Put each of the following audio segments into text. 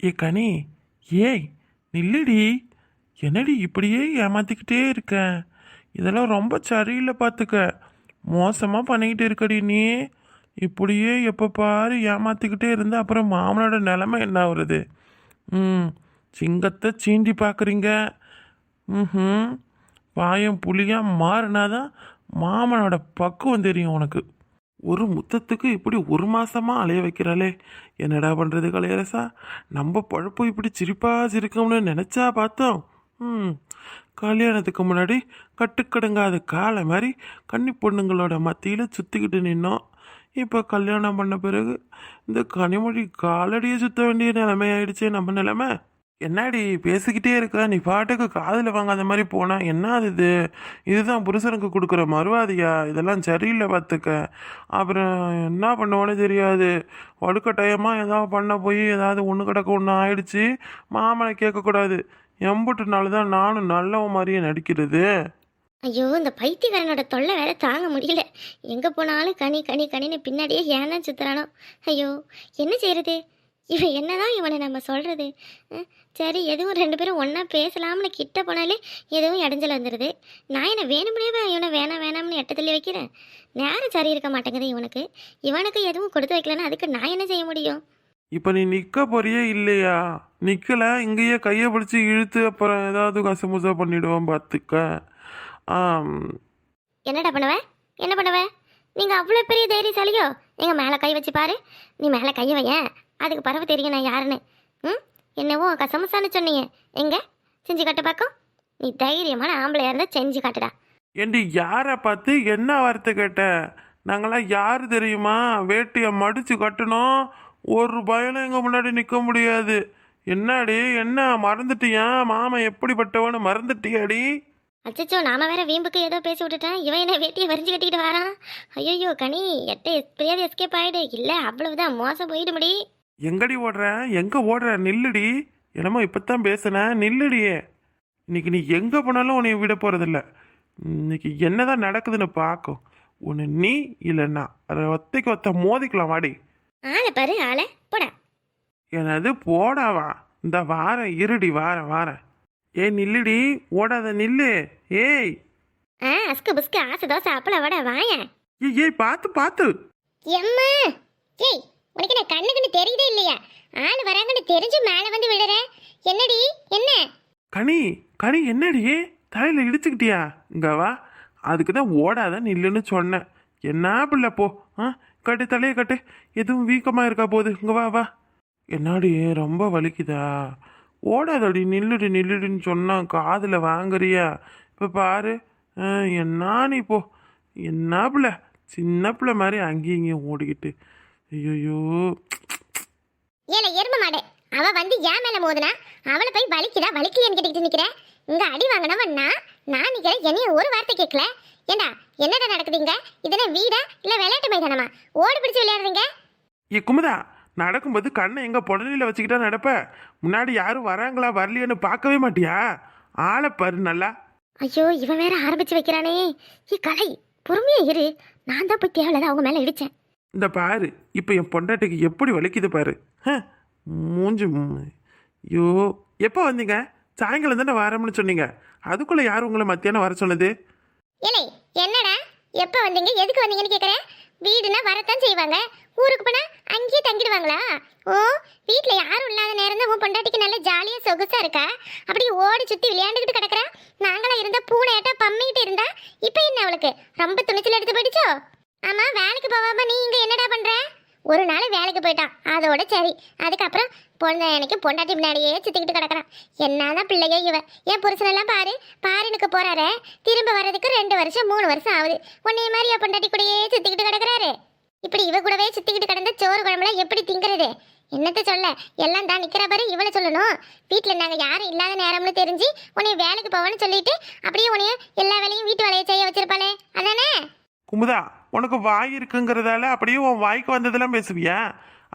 ஏ கனி, ஏய் நில்லுடி. என்னடி இப்படியே ஏமாத்திக்கிட்டே இருக்க? இதெல்லாம் ரொம்ப சரியில்லை பார்த்துக்க. மோசமாக பண்ணிக்கிட்டு இருக்கடி நீ. இப்படியே எப்போ பாரு ஏமாத்திக்கிட்டே இருந்தா அப்புறம் மாமனோட நிலைமை என்ன ஆகுறது? ம் சிங்கத்தை சீண்டி பார்க்குறீங்க. ம் பாயம் புளியாக மாறினாதான் மாமனோட பக்குவம் தெரியும் உனக்கு. ஒரு முத்தத்துக்கு இப்படி ஒரு மாசமா அலைய வைக்கிறாளே, என்னடா பண்றது கலையரசா? நம்ம பழப்பு இப்படி சிரிப்பா சிரிக்கும்னு நினைச்சா பார்த்தோம். ம் கல்யாணத்துக்கு முன்னாடி கட்டுக்கடங்காத காலை மாதிரி கன்னி பொண்ணுங்களோட மத்தியில் சுற்றிக்கிட்டு நின்னோம். இப்போ கல்யாணம் பண்ண பிறகு இந்த கனிமொழி காலடியை சுற்ற வேண்டிய நிலைமை ஆயிடுச்சே நம்ம நிலைமை. என்னடி பேசிக்கிட்டே இருக்க? நீ பாட்டுக்கு காதில் வாங்காத மாதிரி போனா என்ன அது? இதுதான் புருஷனுக்கு கொடுக்குற மறுவாதியா? இதெல்லாம் சரியில்லை பார்த்துக்க. அப்புறம் என்ன பண்ணுவோன்னு தெரியாது. வலுக்கட்டாயமாக ஏதாவது பண்ண போய் ஏதாவது ஒன்று கிடக்க ஒன்று ஆயிடுச்சு. மாமனை கேட்கக்கூடாது. எம்புட்டுனால தான் நானும் நல்லவன் மாதிரியே நடிக்கிறது. ஐயோ, இந்த பைத்தியக்காரனோட தொல்லை வேற தாங்க முடியல. எங்கே போனாலும் கனி கனி கனின்னு பின்னாடியே ஏன்னா சுத்துறானோ. ஐயோ, என்ன செய்யறது? இவன் என்னதான் இவனை நம்ம சொல்கிறது? சரி, எதுவும் ரெண்டு பேரும் ஒன்றா பேசலாம்னு கிட்ட போனாலே எதுவும் இடைஞ்சல் வந்துடுது. நான் என்ன வேணும்னே இவனை வேணாம் வேணாம்னு எட்டத்தில் வைக்கிறேன். நேரம் சரி இருக்க மாட்டேங்குது இவனுக்கு. இவனுக்கு எதுவும் கொடுத்து வைக்கலன்னா அதுக்கு நான் என்ன செய்ய முடியும்? இப்போ நீ நிற்க போறியே இல்லையா? நிற்கல, இங்கேயே கையை பிடிச்சி இழுத்து அப்புறம் ஏதாவது கசமுசா பண்ணிடுவோம் பார்த்துக்க. என்னடா பண்ணுவேன்? என்ன பண்ணுவேன்? நீங்கள் அவ்வளோ பெரிய தைரியசாலியோ? எங்கள் மேலே கை வச்சு பாரு. நீ மேலே கையை வையன், அதுக்கு பரவ தெரியும் நான் யாருன்னு. என்னவோ கசமுசான்னு சொன்னீங்க. எங்க செஞ்சு காட்டு பார்க்கும். நீ தைரியமான ஆம்பளையா இருந்தா செஞ்சு காட்டுடா. ஏண்டி யாரை பார்த்து என்ன வார்த்தை கேட்ட? நாங்களாம் யாரு தெரியுமா? வேட்டியை மடிச்சு கட்டணும். ஒரு பயனும் எங்க முன்னாடி நிற்க முடியாது. என்னடி என்ன மறந்துட்டியா? மாமன் எப்படிப்பட்டவன்னு மறந்துட்டியாடி? அச்சச்சோ, நாம வேற வீம்புக்கு ஏதோ பேசி விட்டுட்டேன். இவன் என்ன வேட்டியை வரிஞ்சு கட்டிக்கிட்டு வரான். ஐயோ கனி, எப்படியாவது எஸ்கேப் ஆயிடு. இல்லை அவ்வளவுதான், மோசம் போயிடு முடி. எங்கடி ஓடுற? எங்க ஓடுற? நில்லுடி. என்னமோ இப்பத்தான் பேசுனேன், நில்லுடியே. இன்னைக்கு நீ எங்க போனாலும் உன்னை விட போறதில்ல. இன்னைக்கு என்னதான் நடக்குதுன்னு பார்க்கும். உன்னை நீ இல்லைன்னா ஒத்தைக்கு ஒத்த மோதிக்கலாம். வாடி. ஆளை பாரு, ஆளை போடா. என்னது போடாவா? இந்த வாரம் இருடி, வாரம். ஏய் நில்லுடி, ஓடாத நில்லு. ஏய் அஸ்கு புஸ்கு ஆசை தோசை அப்பள வட வாயன். ஏய் பார்த்து. எம்மா, ஏய் உனக்கு நான் கண்ணுக்குன்னு தெரியுதே இல்லையா? ஆள் வராங்கன்னு தெரிஞ்சு மேலே வந்து விழுற. என்னடி என்ன? கனி என்னடி தலையில இடிச்சுக்கிட்டியா? இங்க வா. அதுக்கு தான் ஓடாத நில்லுன்னு சொன்னேன். என்ன பிள்ளை போ. கட்டு, தலையை கட்டு. எதுவும் வீக்கமாக இருக்கா போகுது. இங்க வா. என்னாடி ரொம்ப வலிக்குதா? ஓடாதடி, நில்லுடுன்னு சொன்னா காதில் வாங்குறியா? இப்போ பாரு. என்ன நீ போ. என்ன பிள்ளை, சின்ன பிள்ளை மாதிரி அங்கேயும் இங்கேயும் ஓடிக்கிட்டு. ஐயோ, ஏல எரும மாடு, அவ வந்து ஏன் மேல மோதுனா அவளை போய் வலிக்கலைன்னு கேட்டுக்கிட்டு நிக்கிறேன். இங்க அடி வாங்கினவன் நான் நிக்கிறேன். என்னைய ஒரு வார்த்தை கேட்கல. ஏண்டா என்னடா நடக்குதுங்க? இதென்ன வீடா இல்ல விளையாட்டு மைதானமா? ஓடி பிடிச்சு விளையாடுறீங்க? குமுதா, நடக்கும்போது கண்ணை எங்க புடலில வச்சுக்கிட்டா நடப்ப? முன்னாடி யாரும் வராங்களா வரலையான்னு பார்க்கவே மாட்டியா? ஆளை பாரு நல்லா. ஐயோ, இவன் வேற ஆரம்பிச்சு வைக்கிறானே. கலை, பொறுமையா இரு. நான் தான் போய் தேவையில்லாத அவங்க மேல இடிச்சேன். இந்த பாரு, இப்போ என் பொண்டாட்டிக்கு எப்படி வலிக்குது பாரு. மூஞ்சி. ஐயோ, எப்போ வந்தீங்க? சாயங்காலம் தானே வரமுன்னு சொன்னீங்க. அதுக்குள்ள யார் உங்களை மத்தியானம் வர சொன்னது? ஏலே என்னடா, எப்போ வந்தீங்க எதுக்கு வந்தீங்கன்னு கேட்குறேன். வீடுனா வரத்தான் செய்வாங்க. ஊருக்கு போனா அங்கேயே தங்கிடுவாங்களா? ஓ, வீட்டில் யாரும் இல்லாத நேரம் தான் உன் பொண்டாட்டிக்கு நல்ல ஜாலியாக சொகுசா இருக்கா? அப்படி ஓடி சுற்றி விளையாண்டுக்கிட்டு கிடக்குறா. நாங்களாம் இருந்தால் பூனையாட்டா பம்மிக்கிட்டு இருந்தா இப்போ என்ன அவளுக்கு ரொம்ப துணிச்சல் எடுத்து போயிடுச்சோ? ஆமாம், வேலைக்கு போகாம நீ இங்கே என்னடா பண்ணுற? ஒரு நாள் வேலைக்கு போயிட்டான், அதோட சரி. அதுக்கப்புறம் எனக்கு பொண்டாட்டி முன்னாடியே சுற்றிக்கிட்டு கிடக்குறான். என்னதான் பிள்ளையோ இவ. என் புருஷனெல்லாம் பாருனுக்கு போறாரு. திரும்ப வர்றதுக்கு 2 வருஷம் 3 வருஷம் ஆகுது. உன்னைய மாதிரி என் பொண்டாட்டி கூடயே சுற்றிக்கிட்டு கிடக்குறாரு. இப்படி இவ கூடவே சுற்றிக்கிட்டு கிடந்த சோறு குழம்புலாம் எப்படி திங்கிறது? என்னத்த சொல்ல, எல்லாம் தான் நிற்கிற பாரு. இவளை சொல்லணும். வீட்டில் நாங்கள் யாரும் இல்லாத நேரம்னு தெரிஞ்சு உன்னைய வேலைக்கு போவான்னு சொல்லிட்டு அப்படியே உன்னைய எல்லா வேலையும் வீட்டு வேலையை செய்ய வச்சிருப்பாளே, அதானே? குமுதா, உனக்கு வாய் இருக்குங்கிறதால அப்படியே உன் வாய்க்கு வந்ததெல்லாம் பேசுவியா?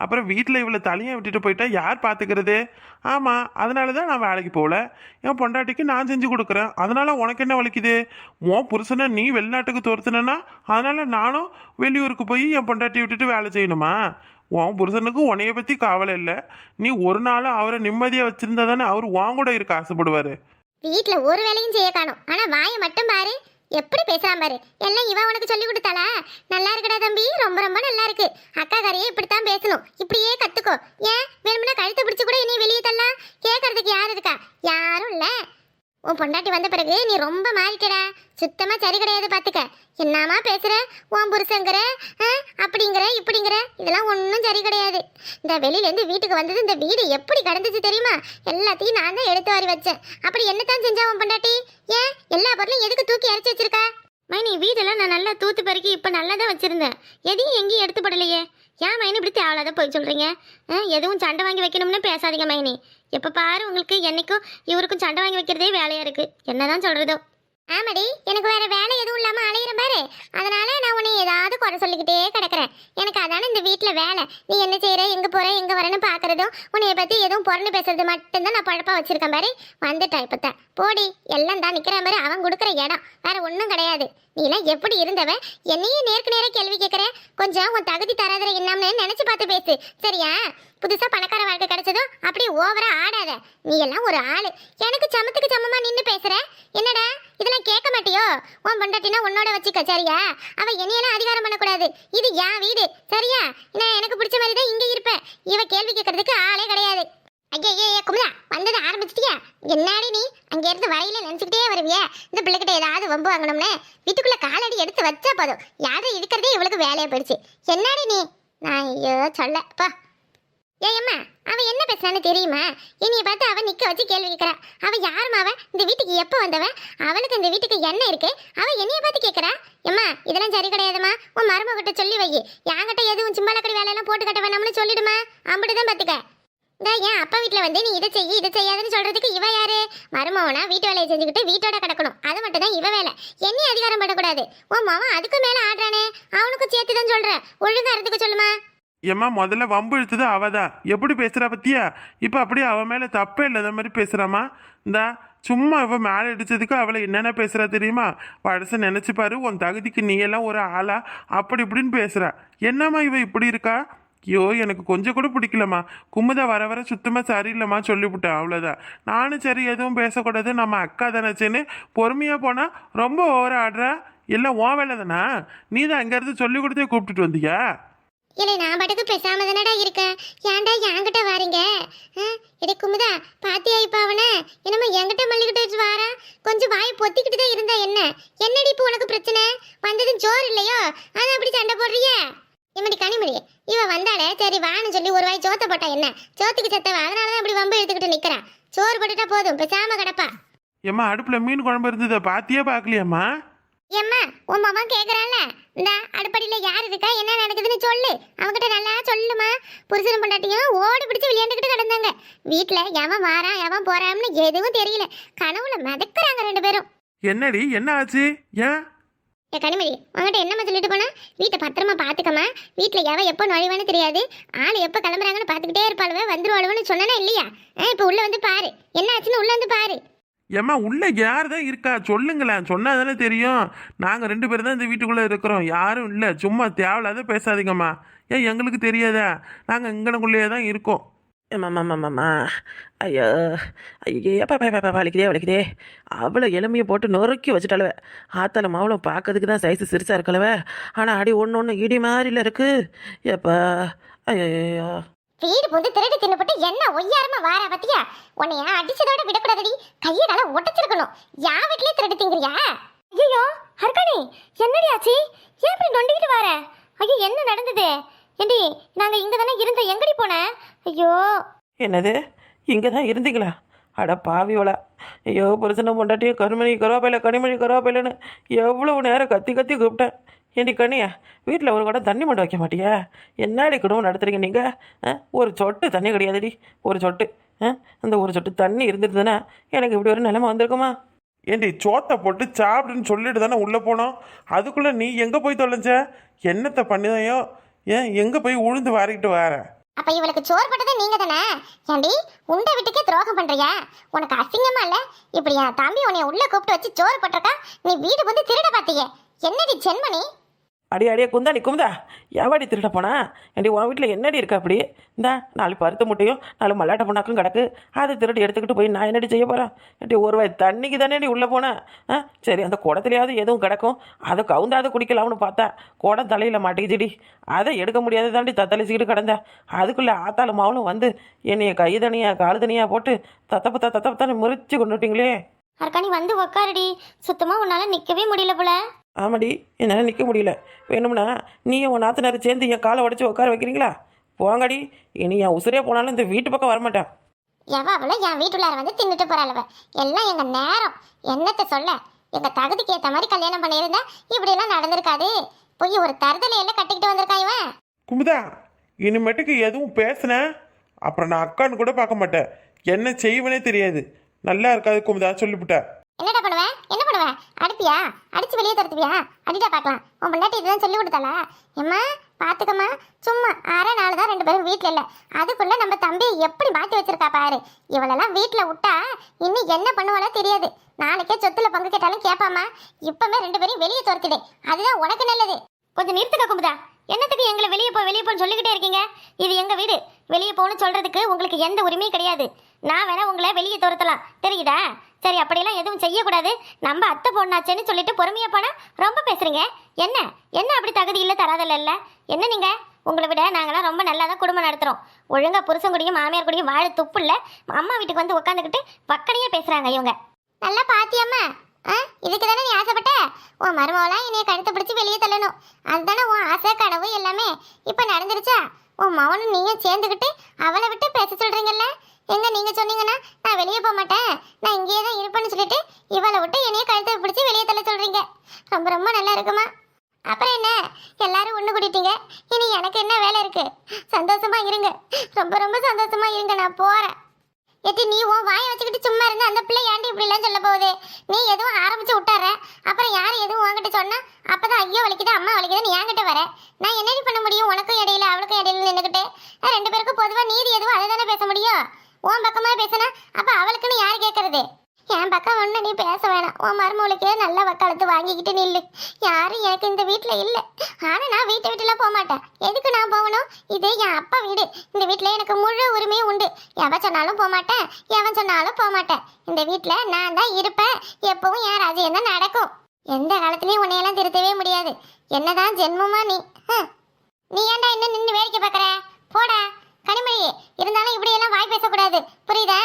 அப்புறம் வீட்டில் இவளை தனியாக விட்டுட்டு போயிட்டா யார் பார்த்துக்கிறது? ஆமாம், அதனால தான் நான் வேலைக்கு போகல. என் பொண்டாட்டிக்கு நான் செஞ்சு கொடுக்குறேன். அதனால உனக்கு என்ன வலிக்குது? உன் புருஷனை நீ வெளிநாட்டுக்கு துரத்துனா அதனால நானும் வெளியூருக்கு போய் என் பொண்டாட்டி விட்டுட்டு வேலை செய்யணுமா? உன் புருஷனுக்கு உன்னைய பற்றி கவலை இல்லை. நீ ஒரு நாள் அவரை நிம்மதியாக வச்சுருந்தா தானே அவர் உன் கூட இருக்க ஆசைப்படுவார். வீட்ல ஒரு வேலையும் செய்ய காணும், ஆனா வாயை மட்டும் பாரு, எப்படி பேசுறான் பாரு. எல்லாம் இவ உனக்கு சொல்லி கொடுத்தாளா? நல்லா இருக்குடா தம்பி, ரொம்ப ரொம்ப நல்லா இருக்கு. அக்கா காரியே இப்படித்தான் பேசணும், இப்படியே கத்துக்கோ. ஏன் வேணும்னா கழுத்தை பிடிச்சு கூட இனி வெளியே தள்ளலாம். கேட்கறதுக்கு யாரு இருக்கா? யாரும் இல்ல. உன் பொண்டாட்டி வந்த பிறகு நீ ரொம்ப மாறிட்டடா. சுத்தமா சரி கிடையாது, பாத்துக்க. என்னமா பேசுற? உன் புருஷங்கிற, அப்படிங்கிற இப்படிங்கிற, இதெல்லாம் ஒன்றும் சரி கிடையாது. இந்த வெளியிலேருந்து வீட்டுக்கு வந்தது இந்த வீடு எப்படி கடந்துச்சு தெரியுமா? எல்லாத்தையும் நான் தான் எடுத்து வாரி வச்சேன். அப்படி என்னத்தான் செஞ்சா உன் பொண்டாட்டி? ஏன் எல்லா பொருளும் எதுக்கு தூக்கி அரைச்சி வச்சிருக்கா? மைனி, வீடெல்லாம் நான் நல்லா தூத்து பறிக்கி இப்போ நல்லா தான் வச்சிருந்தேன். எதையும் எங்கேயும் எடுத்துப்படலையே. ஏன் மைனி இப்படி தேவையில்லாத போய் சொல்கிறீங்க? எதுவும் சண்டை வாங்கி வைக்கணும்னு பேசாதீங்க மைனி. எப்போ பாரு உங்களுக்கு என்னைக்கும் இவருக்கும் சண்டை வாங்கி வைக்கிறதே வேலையாக இருக்குது. என்னதான் சொல்கிறதோ? ஆமாடி, எனக்கு வேற வேலை எதுவும் இல்லாம அலையிற பாரு. அதனால நான் உன்னை ஏதாவது குறை சொல்லிக்கிட்டே கிடக்குறேன். எனக்கு அதானே இந்த வீட்டுல வேலை. நீ என்ன செய்யற, எங்க போற, எங்க வரன்னு பாக்குறதும் உன்னைய பத்தி எதுவும் பொருள் பேசுறது மட்டும்தான் நான் பழப்பா வச்சிருக்கேன் பாரு. வந்துட்டா இப்பத்தான் போடி. எல்லாம் தான் நிக்கிற மாதிரி அவன் கொடுக்குற இடம், வேற ஒன்றும் கிடையாது. நீ எல்லாம் எப்படி இருந்தவன்? என்னையும் நேருக்கு நேரம் கேள்வி கேட்கற. கொஞ்சம் உன் தகுதி தராதர என்னம்னு நினைச்சு பார்த்து பேசு, சரியா? புதுசா பணக்கார வாழ்க்கை கிடைச்சதும் அப்படி ஓவரா ஆடாத. நீ எல்லாம் ஒரு ஆளு, எனக்கு சமத்துக்கு சமமா நின்று பேசுற. என்னடா இதெல்லாம் கேட்க மாட்டியோ? உன் பொண்டாட்டினா உன்னோட வச்சுக்க, சரியா? அவ என்னையெல்லாம் அதிகாரம் பண்ணக்கூடாது. இது என் வீடு, சரியா? நான் எனக்கு பிடிச்ச மாதிரி தான் இங்க இருப்பேன். இவ கேள்வி கேட்கறதுக்கு ஆளே கிடையாது. ஐயா குமுதா, வந்ததை ஆரம்பிச்சிட்டியா? என்னாடி நீ அங்க இருந்து வரையில நினைச்சுக்கிட்டே வருவிய? இந்த பிள்ளைகிட்ட ஏதாவது வம்பு வாங்கணும்னு வீட்டுக்குள்ள காலடி எடுத்து வச்சா போதும். யாரும் இருக்கிறதே இவளுக்கு வேலையா போயிடுச்சு. என்னாடி நீ? நான் ஐயோ சொல்லப்பா. ஏம்மா, அவ என்ன பேசுறான்னு தெரியுமா? என்னைய பார்த்து அவ நிக்க வச்சு கேள்வி கேட்கறா. அவ யாருமா? அவ இந்த வீட்டுக்கு எப்ப வந்தவன்? அவளுக்கு இந்த வீட்டுக்கு என்ன இருக்கு? அவ என்னைய பார்த்து கேட்கறா. ஏம்மா, இதெல்லாம் சரி கிடையாதுமா. உன் மருமகிட்ட சொல்லி வை. என்கிட்ட எதுவும் சிம்பாலக்கடி வேலையெல்லாம் போட்டு கட்ட வேணாம்னு சொல்லிடுமா. அப்படிதான் பாத்துக்க. இந்த என் அப்பா வீட்டுல வந்து நீ இதை செய்ய இதை செய்யாதுன்னு சொல்றதுக்கு இவ யாரு? மருமவனா வீட்டு வேலையை செஞ்சுக்கிட்டு வீட்டோட கிடக்கணும், அது மட்டும் தான் இவ வேலை. என்னையும் அதிகாரம் படக்கூடாது. உன் மவன் அதுக்கு மேல ஆடுறானே, அவனுக்கு சேர்த்துதான் சொல்ற. ஒழுங்கா இருந்துக்க சொல்லுமா. ஏம்மா, முதல்ல வம்பு இழுத்தது அவதான். எப்படி பேசுறா பத்தியா? இப்போ அப்படியே அவ மேல தப்பே இல்லாத மாதிரி பேசுறாமா. இந்தா சும்மா இவ மேலே அடிச்சதுக்கு அவளை என்னென்ன பேசுறா தெரியுமா? பழச நினைச்சு பாரு, உன் தகுதிக்கு நீ எல்லாம் ஒரு ஆளா அப்படி இப்படின்னு பேசுறா. என்னம்மா இவ இப்படி இருக்கா? ஐயோ, எனக்கு கொஞ்சம் கூட பிடிக்கலம்மா. குமுதா வர வர சுத்தமாக சரியில்லைம்மா சொல்லிவிட்டேன், அவ்வளோதான். நானும் சரி எதுவும் பேசக்கூடாது, நம்ம அக்கா தானேச்சேன்னு பொறுமையாக போனால் ரொம்ப ஓவர ஆடுறா. எல்லாம் ஓ வேலை தானா? நீ தான் அங்கேருந்து சொல்லி கொடுத்தே கூப்பிட்டுட்டு வந்தியா? இல்லை, நான் பாட்டுக்கு பேசாம தானடா இருக்கேன். ஏன்டா என்கிட்ட வாரீங்க? இதை குமுதா பாத்தியா? இப்ப அவனை என்னமோ என்கிட்ட மல்லிக்கிட்டு வாரா. கொஞ்சம் வாய் பொத்திக்கிட்டு தான் இருந்தா என்ன? என்னடி இப்போ உனக்கு பிரச்சனை? வந்ததும் சோறு இல்லையோ, அதான் அப்படி சண்டை போடுறிய? எம்மடி கனிமொழி, இவ வந்தாலே சரி வான்னு சொல்லி ஒரு வாய் சோத்த போட்டா என்ன? சோத்துக்கு செத்தவ, அதனாலதான் அப்படி வம்பு எடுத்துக்கிட்டு நிக்கிறான். சோறு போட்டுட்டா போதும், பேசாம கிடப்பா. ஏம்மா, அடுப்புல மீன் குழம்பு இருந்ததை பாத்தியா பாக்கலையம்மா? ஏம்மா, உன் மாமா கேக்குறான்ல, இந்த அடுப்படியில யார் இருக்கா, என்ன நடக்குதுன்னு சொல்லு. அவங்கிட்ட நல்லா சொல்லுமா. புருஷன் பொண்டாட்டியும் ஓடி பிடிச்சு விளையாண்டுக்கிட்டு கிடந்தாங்க. வீட்டுல எவன் வாரான் எவன் போறான்னு எதுவும் தெரியல. கனவுல மிதக்குறாங்க ரெண்டு பேரும். என்னடி, என்ன ஆச்சு? ஏன் கனிமொழி, உங்ககிட்ட என்னம்மா சொல்லிட்டு போனா? வீட்டை பத்திரமா பாத்துக்கமா. வீட்டுல எவ எப்போ நுழைவான்னு தெரியாது. ஆள் எப்போ கிளம்புறாங்கன்னு பாத்துக்கிட்டே இருப்பாளுவ, வந்துருவாளுவன்னு சொன்னா இல்லையா? இப்ப உள்ள வந்து பாரு, என்ன ஆச்சுன்னு உள்ள வந்து பாரு. ஏம்மா, உள்ள யார் தான் இருக்கா சொல்லுங்களேன், சொன்னா தானே தெரியும். நாங்கள் 2 பேரும் தான் இந்த வீட்டுக்குள்ளே இருக்கிறோம், யாரும் இல்லை. சும்மா தேவையில்லாத பேசாதீங்கம்மா. ஏன் எங்களுக்கு தெரியாதா? நாங்கள் இங்கனக்குள்ளேயே தான் இருக்கோம். மாமா, ஐயோ ஐயோ, எப்பா வலிக்குதே. அவ்வளோ எலுமையை போட்டு நொறுக்கி வச்சுட்டாளுவ. ஆத்தால மாவளம் பார்க்கறதுக்கு தான் சைஸு சிறுசாக இருக்கலவ, ஆனால் அடி ஒன்று இடி மாதிரில இருக்கு. எப்பா ஐயோ. வீடு வந்து திருடி தின்னுபட்டு என்ன ஒய்யாரமா வாரா பத்தியா? உன்னைய அடிச்சதோட விடக்கூடாதடி, கையை நல்லா உடைச்சிருக்கணும். யா வீட்லயே திருடி திங்குறியா? ஐயோ ஹர்கனி, என்னடி ஆச்சு? ஏன் இப்படி நொண்டிக்கிட்டு வர? ஐயோ, என்ன நடந்தது? ஏண்டி, நாங்க இங்க தானே இருந்த, எங்கடி போன? ஐயோ. என்னது, இங்கே தான் இருந்தீங்களா? அட பாவிவளா. ஐயோ, புருஷனை பொண்டாட்டியும் கருமணி கருவாப்பையில கனிமணி கருவாப்பையிலன்னு எவ்வளோ நேரம் கத்தி கத்தி கூப்பிட்டேன். ஏண்டி கண்ணியா, வீட்டில் ஒரு குடம் தண்ணி மட்டும் வைக்க மாட்டியா? என்னடி குடும்பம் நடத்துறீங்க நீங்கள்? ஒரு சொட்டு தண்ணி கிடையாதுடி, ஒரு சொட்டு. அந்த ஒரு சொட்டு தண்ணி இருந்துருதுன்னா எனக்கு இப்படி ஒரு நிலைமை வந்திருக்குமா? ஏண்டி, சோத்தை போட்டு சாப்பிடுன்னு சொல்லிட்டு தானே உள்ளே போனோம். அதுக்குள்ளே நீ எங்கே போய் தொலைஞ்ச? என்னத்தை பண்ணிதையோ? ஏன் எங்கே போய் உழுந்து வாரிக்கிட்டு வர? அப்ப இவளுக்கு சோறு போட்டதே நீங்க தானே? ஏண்டி உண்டை வீட்டுக்கே துரோகம் பண்றியா? உனக்கு அசிங்கமா இல்ல? இப்படி என் தம்பி உன்னை உள்ள கூப்பிட்டு வச்சு சோறு போட்டிருக்கா, நீ வீடு வந்து திருட பாத்தீங்க. என்னடி ஜென்மனி? அடியே குந்தா குமுதா, எவாடி திருட போனா? ஏண்டி உன் வீட்டில் என்னடி இருக்கு அப்படி? இந்தா 4 பருத்த முட்டையும் 4 மல்லாட்டை புண்ணாக்கும் கிடக்கு. அதை திருடி எடுத்துக்கிட்டு போய் நான் என்னடி செய்ய போகிறேன்? ஏண்டி ஒரு வாய் தண்ணிக்கு தானேடி உள்ளே போனேன். சரி அந்த குடத்துலையாவது எதுவும் கிடக்கும், அதை கவுந்தாது குடிக்கலாம்னு பார்த்தா குடம் தலையில் மாட்டிக்கிச்சுடி. அதை எடுக்க முடியாது தாண்டி தத்தளிச்சிக்கிட்டு கிடந்தேன். அதுக்குள்ளே ஆத்தாலும் மாவளும் வந்து என்னைய கை தனியாக காலு தனியாக போட்டு தத்தப்பத்தான்னு முறிச்சு கொண்டு விட்டீங்களே. அர்க்காணி வந்து உக்காருடி. சுத்தமா உன்னால நிக்கவே முடியல போல. ஆமாடி, என்னால் நிற்க முடியல. வேணும்னா நீயும் உன் நாத்தனார் சேர்ந்து என் காலை உடச்சி உட்கார வைக்கிறீங்களா? போங்கடி, இனி என் உசுரே போனாலும் இந்த வீட்டு பக்கம் வரமாட்டேன். எவ்வளோ என் வீட்டுள்ளார வந்து தின்னுட்டு போறாளவ. எல்லாம் எங்க நேரம். என்னத்த சொல்ல, எங்க தகுதிக்கு ஏற்ற மாதிரி கல்யாணம் பண்ணியிருந்தா இப்படி எல்லாம் நடந்திருக்காது. போய் ஒரு தருதலையில கட்டிக்கிட்டு வந்திருக்கா இவன். குமுதா, இனிமேட்டுக்கு எதுவும் பேசுன அப்புறம் நான் அக்கான்னு கூட பார்க்க மாட்டேன். என்ன செய்வனே தெரியாது. நல்லா இருக்காது குமுதா, சொல்லிவிட்டேன். என்னடா பண்ணுவேன்? என்ன பண்ணுவேன்? அடிப்பியா? அடிச்சு வெளியே தடுத்துவியா? அடிட்டா பார்க்கலாம். உன் பொண்டாட்டி இதுதான் சொல்லி கொடுத்தாளா? எம்மா பாத்துக்கம்மா, சும்மா அரை நாள் தான் 2 பேரும் வீட்டில் இல்லை. அதுக்குள்ள நம்ம தம்பியை எப்படி மாற்றி வச்சிருக்கா பாரு. இவளெல்லாம் வீட்டில் விட்டா இன்னும் என்ன பண்ணுவாளோ தெரியாது. நாளைக்கே சொத்துல பங்கு கேட்டாலும் கேட்பாமா. இப்பமே 2 பேரும் வெளியே துரத்துடு, அதுதான் உனக்கு நல்லது. கொஞ்சம் நிறுத்துக்க குமுதா. என்னத்துக்கு எங்களை வெளியே போன்னு சொல்லிக்கிட்டே இருக்கீங்க? இது எங்க வீடு. வெளியே போகணும்னு சொல்றதுக்கு உங்களுக்கு எந்த உரிமையும் கிடையாது. நான் வேணா உங்களை வெளியே துரத்தலாம், தெரியுதா? சரி, அப்படியெல்லாம் எதுவும் செய்யக்கூடாது. நம்ம அத்தை பொண்ணாச்சேன்னு சொல்லிட்டு பொறுமையா போனா ரொம்ப பேசுறீங்க. என்ன என்ன அப்படி தகுதி இல்லை தராதல்ல இல்லை? என்ன நீங்க? உங்களை விட நாங்களாம் ரொம்ப நல்லா தான் குடும்பம் நடத்துறோம். ஒழுங்கா புருஷன் கூடயும் மாமியார் கூடயும் வாழ துப்பு இல்லை. அம்மா வீட்டுக்கு வந்து உட்காந்துக்கிட்டு வக்கனையே பேசுறாங்க இவங்க. நல்லா பாத்தியம்மா, இதுக்கு தானே நீ ஆசைப்பட்ட? உன் மருமவெல்லாம் என்னைய கழுத்தை பிடிச்சி வெளியே தள்ளணும், அதுதானே உன் ஆசை கனவு எல்லாமே. இப்ப நடந்துருச்சா? உன் மவனும் நீயும் சேர்ந்துக்கிட்டு அவளை விட்டு பேச சொல்றீங்கல்ல. எங்க நீங்க சொன்னீங்கன்னா நான் வெளியே போக மாட்டேன், நான் இங்கேயே தான் இருப்பேன்னு சொல்லிட்டு இவளை விட்டு என்னைய கழுத்தை பிடிச்சி வெளியே தள்ள சொல்றீங்க. ரொம்ப ரொம்ப நல்லா இருக்குமா. அப்புறம் என்ன, எல்லாரும் ஒண்ணு கூட்டிட்டீங்க. இனி எனக்கு என்ன வேலை இருக்கு? சந்தோஷமா இருங்க, ரொம்ப ரொம்ப சந்தோஷமா இருங்க. நான் போறேன். எட்டி, நீ உன் வாயை வச்சுக்கிட்டு சும்மா இருந்து அந்த பிள்ளை ஏன்டி இப்படி எல்லாம் சொல்ல போகுது? நீ எதுவும் ஆரம்பிச்சு விட்டார, அப்புறம் யாரும் எதுவும் உன்கிட்ட சொன்னா அப்பதான் ஐயோ வலிக்குது அம்மா வலிக்குது நீ என்கிட்ட வர. நான் என்னடி பண்ண முடியும்? உனக்கும் இடையில அவளுக்கும் இடையில நின்றுக்கிட்டு 2 பேருக்கும் பொதுவா நீதி எதுவும் அதை தானே பேச முடியும். உன் பக்கமா பேசினா அப்ப அவளுக்குன்னு யாரு கேட்கறது? என் பக்கம் ஒண்ணு நீ பேச வேணாம். உன் மருமகளுக்கே நல்ல வக்காலத்து வாங்கிக்கிட்டு நில்லு. யாரும் எனக்கு இந்த வீட்டுல இல்ல. ஆனா நான் வீட்டுலாம் போக மாட்டேன். எதுக்கு நான் போகணும்? இது என் அப்பா வீடு. இந்த வீட்டுல எனக்கு முழு உரிமையும் உண்டு. எவன் சொன்னாலும் போக மாட்டேன், எவன் சொன்னாலும் போக மாட்டேன். இந்த வீட்டுல நான் தான் இருப்பேன். எப்பவும் என் ராஜ்யம் தான் நடக்கும். எந்த காலத்திலயும் உன்னையெல்லாம் திருத்தவே முடியாது. என்னதான் ஜென்மமா நீ? நீ ஏன்டா இன்னும் நின்று வேடிக்கை பார்க்கற? போடா கனிமொழி. இருந்தாலும் இப்படி எல்லாம் வாய் பேசக்கூடாது, புரியுதா?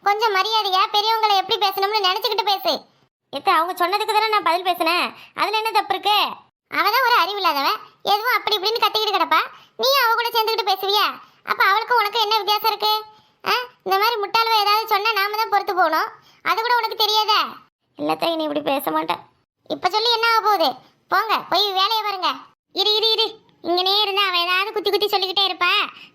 கொஞ்சம் மரியாதையா பெரியவங்களை எப்படி பேசணும்னு நினைச்சுக்கிட்டு பேசு. இப்ப அவங்க சொன்னதுக்கு தானே நான் பதில் பேசினேன். அதுல என்ன தப்பு இருக்கு? அவதான் ஒரு அறிவு இல்லாதவ, எதுவும் அப்படி இப்படின்னு கத்திக்கிட்டு கிடப்பா. நீ அவ கூட சேர்ந்துக்கிட்டு பேசுவியா? அப்ப அவளுக்கும் உனக்கு என்ன வித்தியாசம் இருக்கு? இந்த மாதிரி முட்டாளவ ஏதாவது சொன்னா நாம தான் பொறுத்து போகணும். அது கூட உனக்கு தெரியாதா? இல்லத்த, நீ இப்படி பேச மாட்டேன். இப்ப சொல்லி என்ன ஆக போகுது? போங்க போய் வேலையை பாருங்க. இரு இரு இரு, இங்கனே இருந்தா அவ ஏதாவது குத்தி குத்தி சொல்லிக்கிட்டே இருப்பா,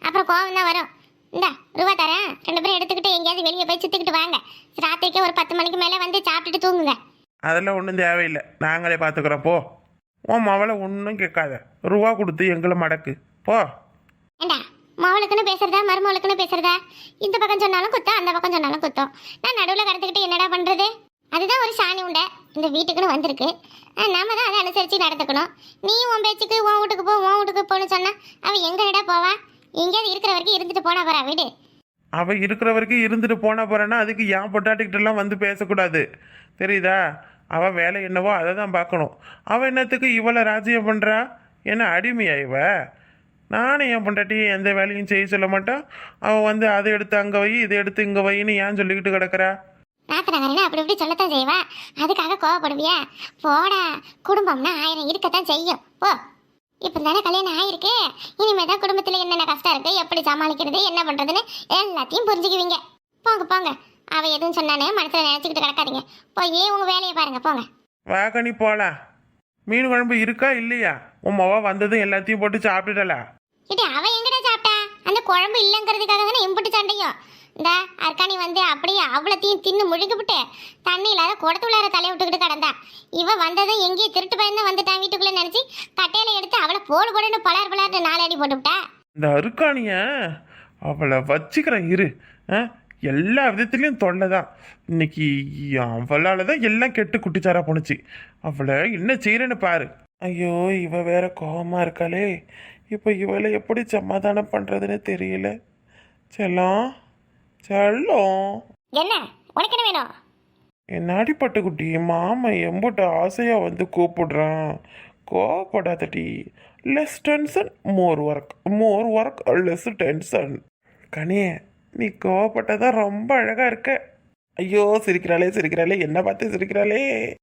அப்புறம் கோவம் தான் வரும். இந்தா ரூபா தரேன், 2 பேரும் எடுத்துக்கிட்டு எங்கேயாவது வெளியே போய் சுத்திக்கிட்டு வாங்க. ராத்திரிக்கு ஒரு 10 மணிக்கு மேலே வந்து சாப்பிட்டுட்டு தூங்குங்க. அதெல்லாம் ஒன்றும் தேவையில்லை, நாங்களே பார்த்துக்குறோம். போ. உன் மவளை ஒன்றும் கேட்காத, ரூபா கொடுத்து எங்களை மடக்கு போ. ஏண்டா மவளுக்குன்னு பேசுறதா மருமவளுக்குன்னு பேசுறதா? இந்த பக்கம் சொன்னாலும் குத்தம், அந்த பக்கம் சொன்னாலும் குத்தம். நான் நடுவில் கடந்துக்கிட்டு என்னடா பண்றது? அதுதான் ஒரு சாணி உண்டை. இந்த வீட்டுக்குன்னு வந்திருக்கு, நாம தான் அதை அனுசரித்து நடந்துக்கணும். நீ உன் பேச்சுக்கு உன் வீட்டுக்கு போ உன் வீட்டுக்கு போன்னு சொன்னா அவன் எங்கடா போவா? எங்கேயாவது இருக்கிற வரைக்கும் இருந்துட்டு போனா போறா வீடு. அவ இருக்கிற வரைக்கும் இருந்துட்டு போனா போறேன்னா அதுக்கு என் பொட்டாட்டிக்கிட்டெல்லாம் வந்து பேசக்கூடாது, தெரியுதா? அவ வேலை என்னவோ அதை தான் பார்க்கணும். அவ என்னத்துக்கு இவளை ராஜ்யம் பண்றா? என்ன அடிமையா இவ? நானும் என் பொண்டாட்டி எந்த வேலையும் செய்ய சொல்ல மாட்டான். அவன் வந்து அதை எடுத்து அங்கே வை, இதை எடுத்து இங்கே வைன்னு ஏன் சொல்லிக்கிட்டு கிடக்குறா? நாத்தனாரனா அப்படி இப்படி சொல்லத்தான் செய்வா, அதுக்காக கோவப்படுவியா? போடா, குடும்பம்னா 1000 இருக்கத்தான் செய்யும். போ. இப்போ தானே கல்யாணம் ஆயிருக்கு, இனிமே தான் குடும்பத்தில் என்னென்ன கஷ்டம் இருக்கு, எப்படி சமாளிக்கிறது, என்ன பண்றதுன்னு எல்லாத்தையும் புரிஞ்சுக்குவீங்க. போங்க போங்க, அவ எதுவும் சொன்னானே மனசுல நினைச்சுக்கிட்டு கிடக்காதீங்க. போய் உங்க வேலையை பாருங்க போங்க. வாகனி போலாம். மீன் குழம்பு இருக்கா இல்லையா? உன் மவ வந்ததும் எல்லாத்தையும் போட்டு சாப்பிட்டுட்டலா? இது அவ எங்கடா சாப்பிட்டா? அந்த குழம்பு இல்லைங்கிறதுக்காக தானே இம்புட்டு சண்டையும். இந்த அர்க்காணி வந்து அப்படியே அவ்வளோத்தையும் தின்னு முழுகிவிட்டு தண்ணி இல்லாத குடத்துள்ளார தலையை விட்டுக்கிட்டு கிடந்தா. இவ வந்ததும் எங்கேயும் திருட்டு பயந்தான் வந்துட்டான் வீட்டுக்குள்ள நினைச்சு கட்டையில எடுத்து அவளை போடு போடுன்னு பலார் 4 அடி போட்டு விட்டா. இந்த அருக்காணிய அவளை வச்சுக்கிறேன் இரு. ஆ, எல்லா விதத்துலேயும் தொல்லை தான். இன்னைக்கு அவளால் தான் எல்லாம் கெட்டு குட்டிச்சாரா போணுச்சு. அவளை என்ன செய்யறேன்னு பாரு. ஐயோ, இவ வேற கோவமா இருக்காளே. இப்போ இவளை எப்படி சமாதானம் பண்ணுறதுன்னு தெரியல. செல்லம், செல்லம், என்ன உனக்கு என்ன வேணும்? என்னாடி பட்டுக்குட்டி, மாமன் எம்புட்டு ஆசையாக வந்து கூப்பிடுறான். கோவப்படாதடி. Less tension more work less tension. கனே, நீ கோவப்பட்டதான் ரொம்ப அழகா இருக்க. ஐயோ, சிரிக்கிறாளே சிரிக்கிறாளே, என்ன பார்த்து சிரிக்கிறாளே.